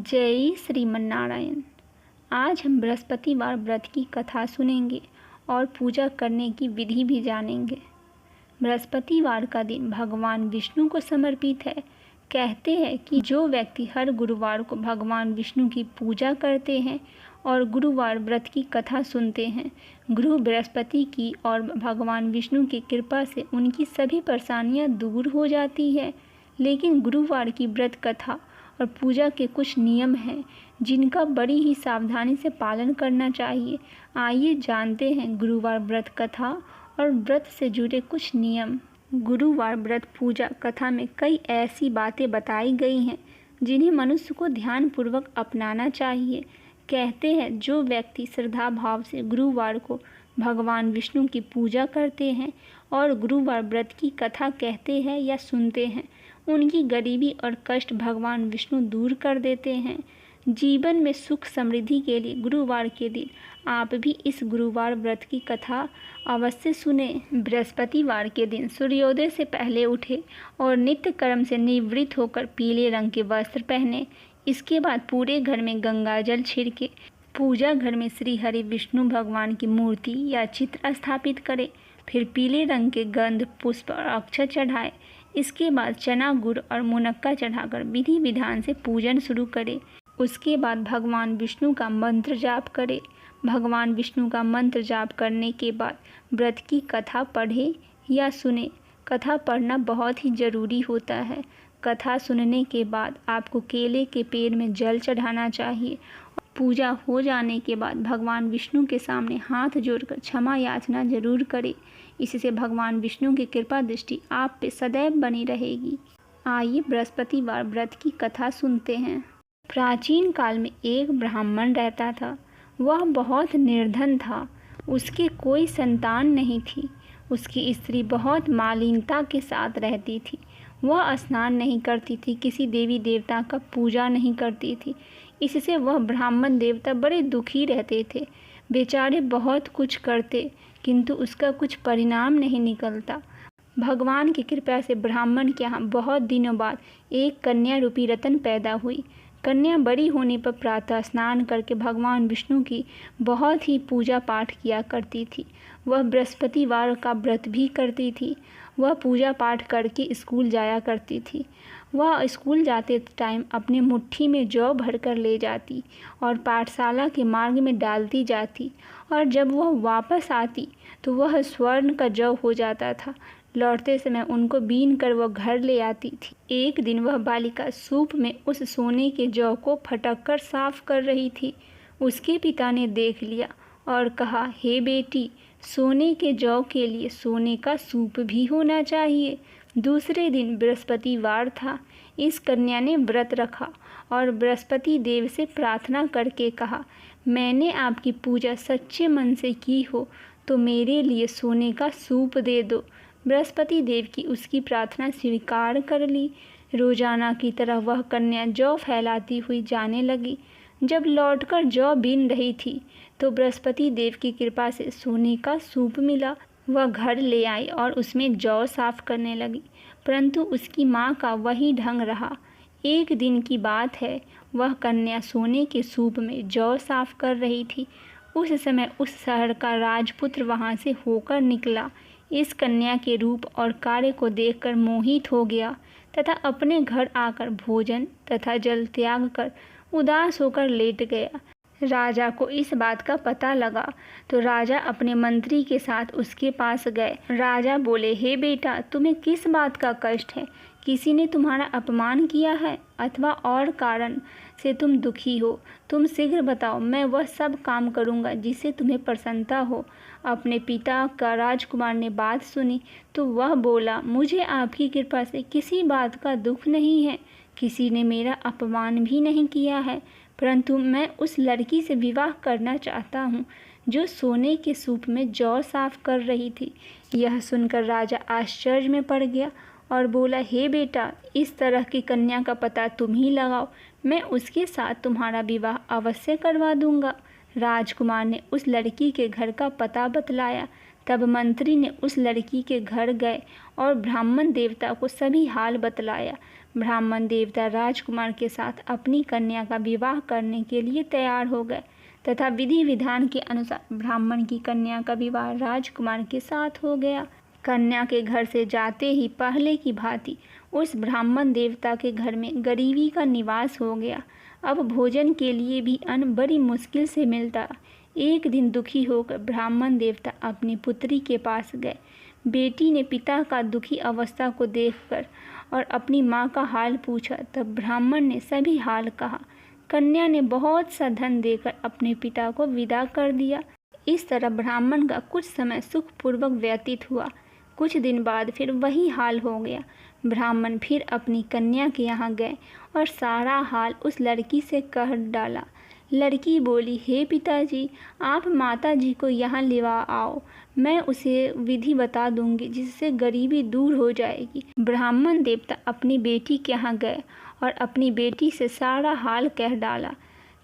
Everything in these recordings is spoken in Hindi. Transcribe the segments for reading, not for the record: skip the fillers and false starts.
जय श्रीमन्नारायण। आज हम बृहस्पतिवार व्रत की कथा सुनेंगे और पूजा करने की विधि भी जानेंगे। बृहस्पतिवार का दिन भगवान विष्णु को समर्पित है। कहते हैं कि जो व्यक्ति हर गुरुवार को भगवान विष्णु की पूजा करते हैं और गुरुवार व्रत की कथा सुनते हैं, गुरु बृहस्पति की और भगवान विष्णु की कृपा से उनकी सभी परेशानियां दूर हो जाती है। लेकिन गुरुवार की व्रत कथा और पूजा के कुछ नियम हैं जिनका बड़ी ही सावधानी से पालन करना चाहिए। आइए जानते हैं गुरुवार व्रत कथा और व्रत से जुड़े कुछ नियम। गुरुवार व्रत पूजा कथा में कई ऐसी बातें बताई गई हैं जिन्हें मनुष्य को ध्यानपूर्वक अपनाना चाहिए। कहते हैं जो व्यक्ति श्रद्धा भाव से गुरुवार को भगवान विष्णु की पूजा करते हैं और गुरुवार व्रत की कथा कहते हैं या सुनते हैं, उनकी गरीबी और कष्ट भगवान विष्णु दूर कर देते हैं। जीवन में सुख समृद्धि के लिए गुरुवार के दिन आप भी इस गुरुवार व्रत की कथा अवश्य सुने। बृहस्पतिवार के दिन सूर्योदय से पहले उठे और नित्य कर्म से निवृत्त होकर पीले रंग के वस्त्र पहने। इसके बाद पूरे घर में गंगा जल छिड़के पूजा घर में श्री हरि विष्णु भगवान की मूर्ति या चित्र स्थापित करें। फिर पीले रंग के गंध पुष्प और अक्षत चढ़ाए। इसके बाद चना गुड़ और मुनक्का चढ़ाकर विधि विधान से पूजन शुरू करें। उसके बाद भगवान विष्णु का मंत्र जाप करें। भगवान विष्णु का मंत्र जाप करने के बाद व्रत की कथा पढ़े या सुने। कथा पढ़ना बहुत ही ज़रूरी होता है। कथा सुनने के बाद आपको केले के पेड़ में जल चढ़ाना चाहिए। पूजा हो जाने के बाद भगवान विष्णु के सामने हाथ जोड़कर क्षमा याचना जरूर करें। इससे भगवान विष्णु की कृपा दृष्टि आप पे सदैव बनी रहेगी। आइए बृहस्पतिवार व्रत की कथा सुनते हैं। प्राचीन काल में एक ब्राह्मण रहता था। वह बहुत निर्धन था। उसके कोई संतान नहीं थी। उसकी स्त्री बहुत मालिनता के साथ रहती थी। वह स्नान नहीं करती थी, किसी देवी देवता का पूजा नहीं करती थी। इससे वह ब्राह्मण देवता बड़े दुखी रहते थे। बेचारे बहुत कुछ करते किंतु उसका कुछ परिणाम नहीं निकलता। भगवान की कृपा से ब्राह्मण के यहाँ बहुत दिनों बाद एक कन्या रूपी रतन पैदा हुई। कन्या बड़ी होने पर प्रातः स्नान करके भगवान विष्णु की बहुत ही पूजा पाठ किया करती थी। वह बृहस्पतिवार का व्रत भी करती थी। वह पूजा पाठ करके स्कूल जाया करती थी। वह स्कूल जाते टाइम अपने मुट्ठी में जौ भरकर ले जाती और पाठशाला के मार्ग में डालती जाती, और जब वह वापस आती तो वह स्वर्ण का जौ हो जाता था। लौटते समय उनको बीन कर वह घर ले आती थी। एक दिन वह बालिका सूप में उस सोने के जौ को फटक कर साफ कर रही थी। उसके पिता ने देख लिया और कहा, हे बेटी, सोने के जौ के लिए सोने का सूप भी होना चाहिए। दूसरे दिन बृहस्पतिवार था। इस कन्या ने व्रत रखा और बृहस्पति देव से प्रार्थना करके कहा, मैंने आपकी पूजा सच्चे मन से की हो तो मेरे लिए सोने का सूप दे दो। बृहस्पति देव की उसकी प्रार्थना स्वीकार कर ली। रोजाना की तरह वह कन्या जौ फैलाती हुई जाने लगी। जब लौटकर जौ बीन रही थी तो बृहस्पति देव की कृपा से सोने का सूप मिला। वह घर ले आई और उसमें जौ साफ करने लगी, परंतु उसकी माँ का वही ढंग रहा। एक दिन की बात है, वह कन्या सोने के सूप में जौ साफ कर रही थी। उस समय उस शहर का राजपुत्र वहाँ से होकर निकला। इस कन्या के रूप और कार्य को देखकर मोहित हो गया तथा अपने घर आकर भोजन तथा जल त्याग कर उदास होकर लेट गया। राजा को इस बात का पता लगा तो राजा अपने मंत्री के साथ उसके पास गए। राजा बोले, हे बेटा, तुम्हें किस बात का कष्ट है? किसी ने तुम्हारा अपमान किया है अथवा और कारण से तुम दुखी हो? तुम शीघ्र बताओ, मैं वह सब काम करूँगा जिससे तुम्हें प्रसन्नता हो। अपने पिता का राजकुमार ने बात सुनी तो वह बोला, मुझे आपकी कृपा से किसी बात का दुख नहीं है। किसी ने मेरा अपमान भी नहीं किया है, परंतु मैं उस लड़की से विवाह करना चाहता हूँ जो सोने के सूप में जौ साफ कर रही थी। यह सुनकर राजा आश्चर्य में पड़ गया और बोला, हे बेटा, इस तरह की कन्या का पता तुम ही लगाओ, मैं उसके साथ तुम्हारा विवाह अवश्य करवा दूंगा। राजकुमार ने उस लड़की के घर का पता बतलाया। तब मंत्री ने उस लड़की के घर गए और ब्राह्मण देवता को सभी हाल बतलाया। ब्राह्मण देवता राजकुमार के साथ अपनी कन्या का विवाह करने के लिए तैयार हो गए तथा विधि विधान के अनुसार ब्राह्मण की कन्या का विवाह राजकुमार के साथ हो गया। कन्या के घर से जाते ही पहले की भांति उस ब्राह्मण देवता के घर में गरीबी का निवास हो गया। अब भोजन के लिए भी अन्न बड़ी मुश्किल से मिलता। एक दिन दुखी होकर ब्राह्मण देवता अपनी पुत्री के पास गए। बेटी ने पिता का दुखी अवस्था को देखकर और अपनी माँ का हाल पूछा। तब ब्राह्मण ने सभी हाल कहा। कन्या ने बहुत सा धन देकर अपने पिता को विदा कर दिया। इस तरह ब्राह्मण का कुछ समय सुखपूर्वक व्यतीत हुआ। कुछ दिन बाद फिर वही हाल हो गया। ब्राह्मण फिर अपनी कन्या के यहाँ गए और सारा हाल उस लड़की से कह डाला। लड़की बोली, हे पिताजी, आप माताजी को यहाँ लेवा आओ, मैं उसे विधि बता दूंगी जिससे गरीबी दूर हो जाएगी। ब्राह्मण देवता अपनी बेटी के यहाँ गए और अपनी बेटी से सारा हाल कह डाला।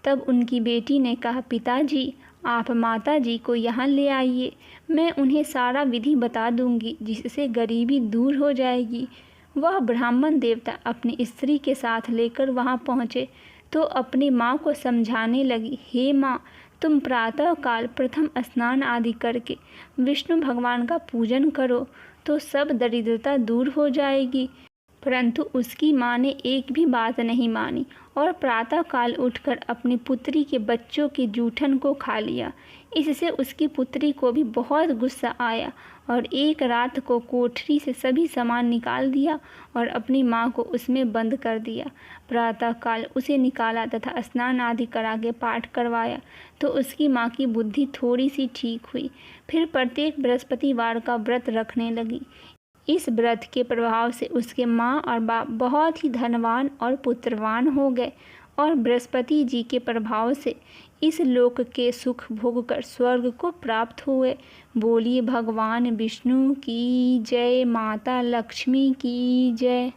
तब उनकी बेटी ने कहा, पिताजी, आप माताजी को यहाँ ले आइए, मैं उन्हें सारा विधि बता दूंगी जिससे गरीबी दूर हो जाएगी। वह ब्राह्मण देवता अपनी स्त्री के साथ लेकर वहाँ पहुँचे तो अपनी माँ को समझाने लगी, हे माँ, तुम प्रातःकाल प्रथम स्नान आदि करके विष्णु भगवान का पूजन करो तो सब दरिद्रता दूर हो जाएगी। परंतु उसकी माँ ने एक भी बात नहीं मानी और प्रातःकाल उठकर अपनी पुत्री के बच्चों के जूठन को खा लिया। इससे उसकी पुत्री को भी बहुत गुस्सा आया और एक रात को कोठरी से सभी सामान निकाल दिया और अपनी माँ को उसमें बंद कर दिया। प्रातःकाल उसे निकाला तथा स्नान आदि करा के पाठ करवाया तो उसकी माँ की बुद्धि थोड़ी सी ठीक हुई। फिर प्रत्येक बृहस्पतिवार का व्रत रखने लगी। इस व्रत के प्रभाव से उसके माँ और बाप बहुत ही धनवान और पुत्रवान हो गए और बृहस्पति जी के प्रभाव से इस लोक के सुख भोग कर स्वर्ग को प्राप्त हुए। बोलिए भगवान विष्णु की जय, माता लक्ष्मी की जय।